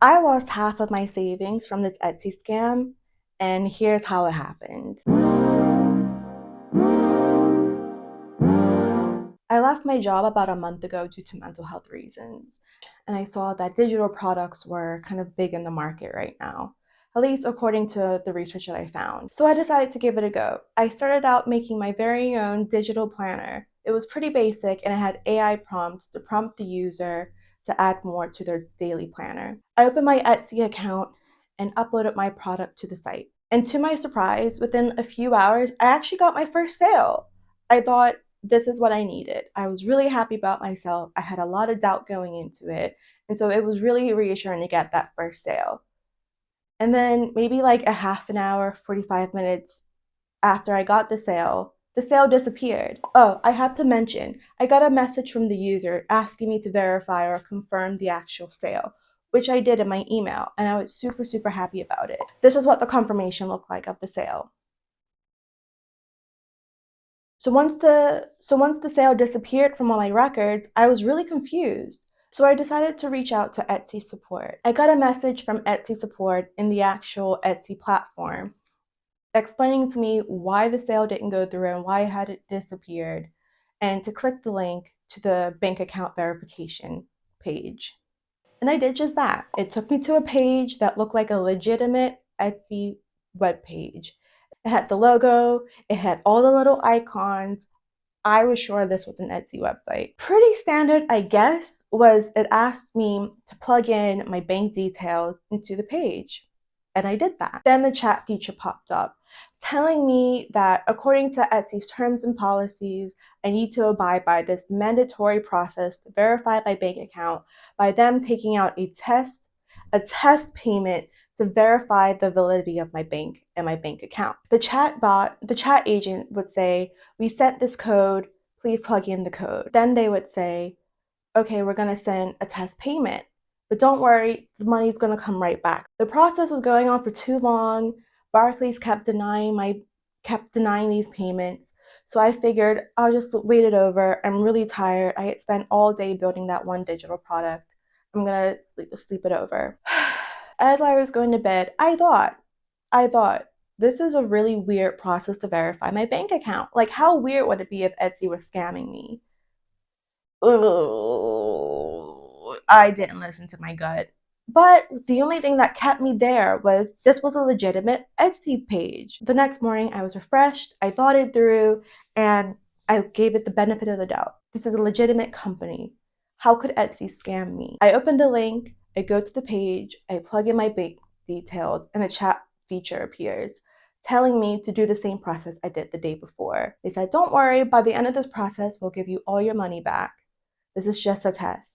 I lost half of my savings from this Etsy scam, and here's how it happened. I left my job about a month ago due to mental health reasons, and I saw that digital products were kind of big in the market right now, at least according to the research that I found. So I decided to give it a go. I started out making my very own digital planner. It was pretty basic, and it had AI prompts to prompt the user to add more to their daily planner. I opened my Etsy account and uploaded my product to the site. And to my surprise, within a few hours, I actually got my first sale. I thought, this is what I needed. I was really happy about myself. I had a lot of doubt going into it. And so it was really reassuring to get that first sale. And then maybe like a half an hour, 45 minutes after I got the sale disappeared. Oh, I have to mention, I got a message from the user asking me to verify or confirm the actual sale, which I did in my email, and I was super, super happy about it. This is what the confirmation looked like of the sale. So once the sale disappeared from all my records, I was really confused. So I decided to reach out to Etsy support. I got a message from Etsy support in the actual Etsy platform explaining to me why the sale didn't go through and why it had disappeared, and to click the link to the bank account verification page. And I did just that. It took me to a page that looked like a legitimate Etsy web page. It had the logo, it had all the little icons. I was sure this was an Etsy website. Pretty standard, I guess, was it asked me to plug in my bank details into the page. And I did that. Then the chat feature popped up telling me that according to Etsy's terms and policies, I need to abide by this mandatory process to verify my bank account by them taking out a test payment to verify the validity of my bank and my bank account. The chat agent would say, we sent this code, please plug in the code. Then they would say, okay, we're gonna send a test payment, but don't worry, the money's gonna come right back. The process was going on for too long. Barclays kept denying these payments. So I figured I'll just wait it over. I'm really tired. I had spent all day building that one digital product. I'm gonna sleep it over. As I was going to bed, I thought, this is a really weird process to verify my bank account. Like, how weird would it be if Etsy was scamming me? I didn't listen to my gut. But the only thing that kept me there was this was a legitimate Etsy page. The next morning, I was refreshed, I thought it through, and I gave it the benefit of the doubt. This is a legitimate company. How could Etsy scam me? I opened the link, I go to the page, I plug in my bank details, and a chat feature appears telling me to do the same process I did the day before. They said, don't worry, by the end of this process, we'll give you all your money back. This is just a test,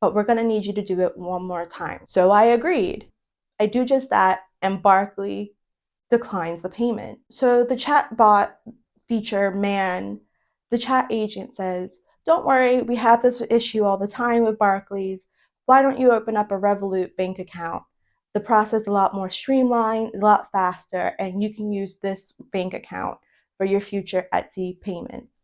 but we're gonna need you to do it one more time. So I agreed. I do just that, and Barclays declines the payment. So the chatbot feature man, the chat agent says, don't worry, we have this issue all the time with Barclays. Why don't you open up a Revolut bank account? The process is a lot more streamlined, a lot faster, and you can use this bank account for your future Etsy payments.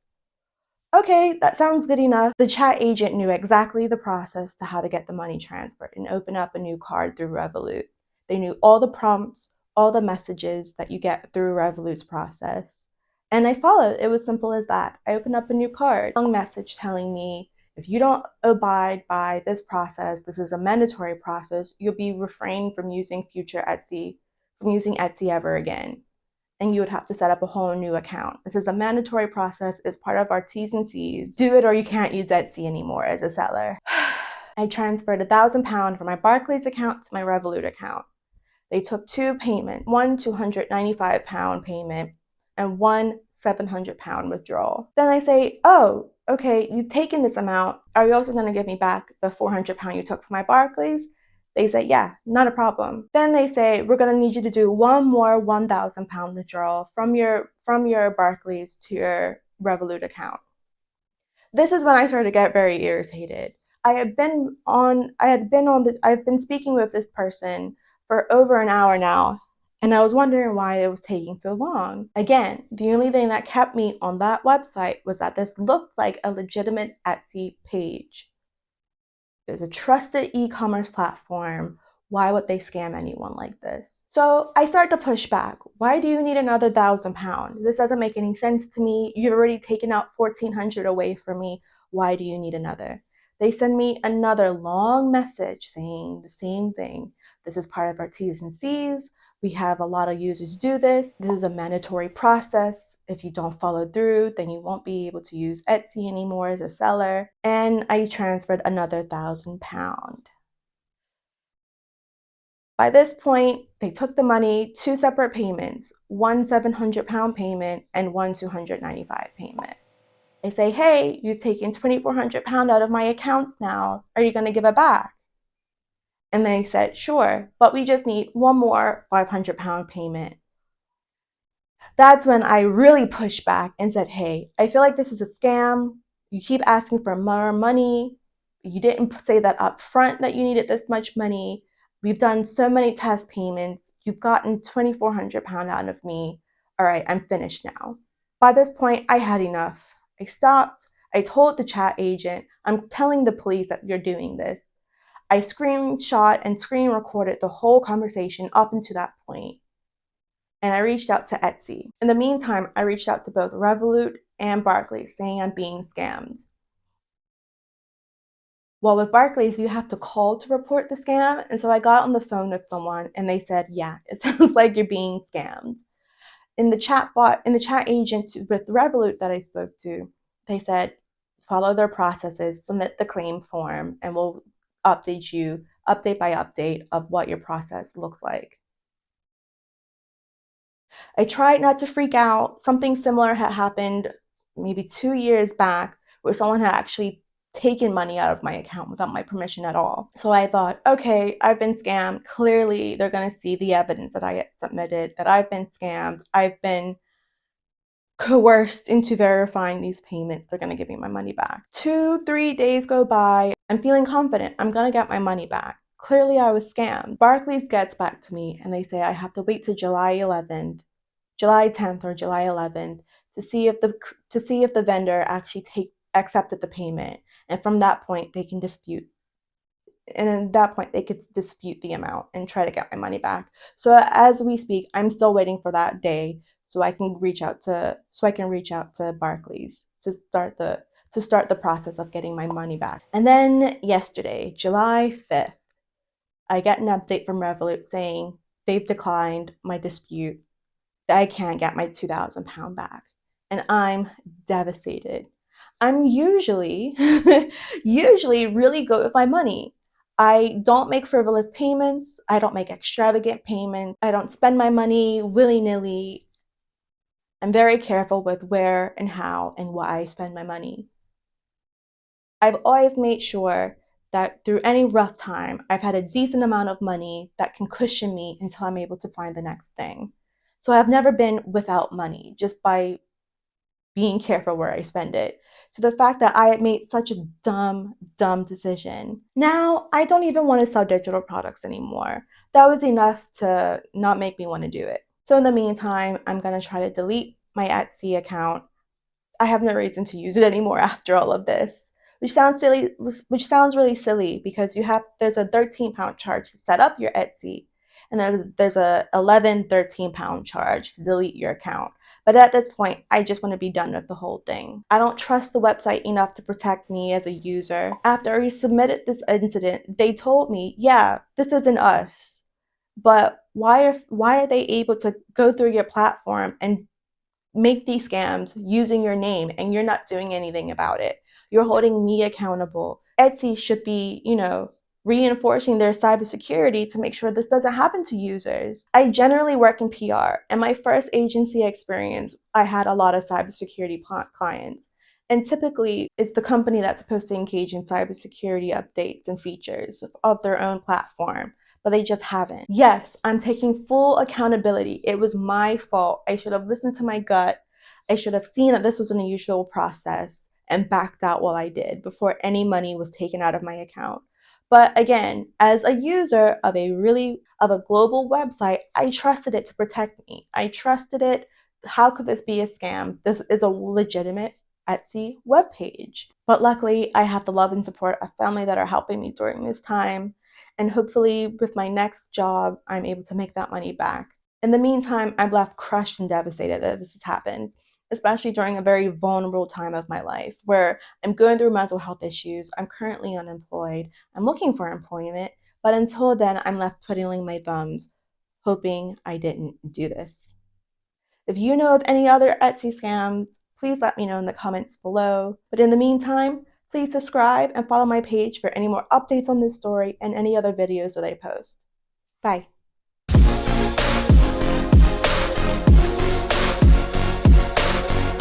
Okay, that sounds good enough. The chat agent knew exactly the process to how to get the money transferred and open up a new card through Revolut. They knew all the prompts, all the messages that you get through Revolut's process. And I followed. It was simple as that. I opened up a new card, a long message telling me, if you don't abide by this process, this is a mandatory process, you'll be refrained from using Etsy ever again, and you would have to set up a whole new account. This is a mandatory process. It's part of our T's and C's. Do it or you can't use Etsy anymore as a seller. I transferred £1,000 from my Barclays account to my Revolut account. They took two payments, one £295 payment and one £700 withdrawal. Then I say, oh, okay, you've taken this amount. Are you also going to give me back the £400 you took from my Barclays? They say, yeah, not a problem. Then they say, we're going to need you to do one more £1,000 withdrawal from your Barclays to your Revolut account. This is when I started to get very irritated. I've been speaking with this person for over an hour now, and I was wondering why it was taking so long. Again, the only thing that kept me on that website was that this looked like a legitimate Etsy page. There's a trusted e-commerce platform. Why would they scam anyone like this? So I start to push back. Why do you need another £1,000? This doesn't make any sense to me. You've already taken out 1,400 away from me. Why do you need another? They send me another long message saying the same thing. This is part of our T's and C's. We have a lot of users do this. This is a mandatory process. If you don't follow through, then you won't be able to use Etsy anymore as a seller. And I transferred another £1,000. By this point, they took the money, two separate payments, one £700 payment and one £295 payment. They say, hey, you've taken £2,400 out of my accounts now. Are you going to give it back? And they said, sure, but we just need one more £500 payment. That's when I really pushed back and said, hey, I feel like this is a scam. You keep asking for more money. You didn't say that up front that you needed this much money. We've done so many test payments. You've gotten £2,400 out of me. All right, I'm finished now. By this point, I had enough. I stopped. I told the chat agent, I'm telling the police that you're doing this. I screenshot and screen recorded the whole conversation up until that point. And I reached out to Etsy. In the meantime, I reached out to both Revolut and Barclays saying I'm being scammed. Well, with Barclays, you have to call to report the scam. And so I got on the phone with someone and they said, yeah, it sounds like you're being scammed. In the chat agent with Revolut that I spoke to, they said, follow their processes, submit the claim form, and we'll update you update by update of what your process looks like. I tried not to freak out. Something similar had happened maybe 2 years back where someone had actually taken money out of my account without my permission at all. So I thought, okay, I've been scammed. Clearly, they're going to see the evidence that I submitted, that I've been scammed. I've been coerced into verifying these payments. They're going to give me my money back. 2-3 days go by. I'm feeling confident. I'm going to get my money back. Clearly, I was scammed. Barclays gets back to me and they say I have to wait till July 10th or July 11th to see if the vendor actually accepted the payment, and from that point they can dispute. And at that point, they could dispute the amount and try to get my money back. So as we speak, I'm still waiting for that day so I can reach out to Barclays to start the process of getting my money back. And then yesterday, July 5th, I get an update from Revolut saying they've declined my dispute. I can't get my £2,000 back. And I'm devastated. I'm usually really good with my money. I don't make frivolous payments. I don't make extravagant payments. I don't spend my money willy-nilly. I'm very careful with where and how and why I spend my money. I've always made sure that through any rough time, I've had a decent amount of money that can cushion me until I'm able to find the next thing. So I've never been without money just by being careful where I spend it. So the fact that I had made such a dumb decision. Now I don't even want to sell digital products anymore. That was enough to not make me want to do it. So in the meantime, I'm going to try to delete my Etsy account. I have no reason to use it anymore after all of this. Which sounds really silly because there's a £13 charge to set up your Etsy, and there's a 13 pound charge to delete your account. But at this point, I just want to be done with the whole thing. I don't trust the website enough to protect me as a user. After I submitted this incident, they told me, yeah, this isn't us. But why are they able to go through your platform and make these scams using your name and you're not doing anything about it? You're holding me accountable. Etsy should be, reinforcing their cybersecurity to make sure this doesn't happen to users. I generally work in PR, and my first agency experience, I had a lot of cybersecurity clients. And typically, it's the company that's supposed to engage in cybersecurity updates and features of their own platform, but they just haven't. Yes, I'm taking full accountability. It was my fault. I should have listened to my gut. I should have seen that this was an unusual process and backed out while I did before any money was taken out of my account. But again, as a user of a global website, I trusted it to protect me. I trusted it. How could this be a scam? This is a legitimate Etsy webpage. But luckily, I have the love and support of family that are helping me during this time, and hopefully with my next job, I'm able to make that money back. In the meantime, I'm left crushed and devastated that this has happened, especially during a very vulnerable time of my life where I'm going through mental health issues, I'm currently unemployed, I'm looking for employment, but until then, I'm left twiddling my thumbs, hoping I didn't do this. If you know of any other Etsy scams, please let me know in the comments below. But in the meantime, please subscribe and follow my page for any more updates on this story and any other videos that I post. Bye.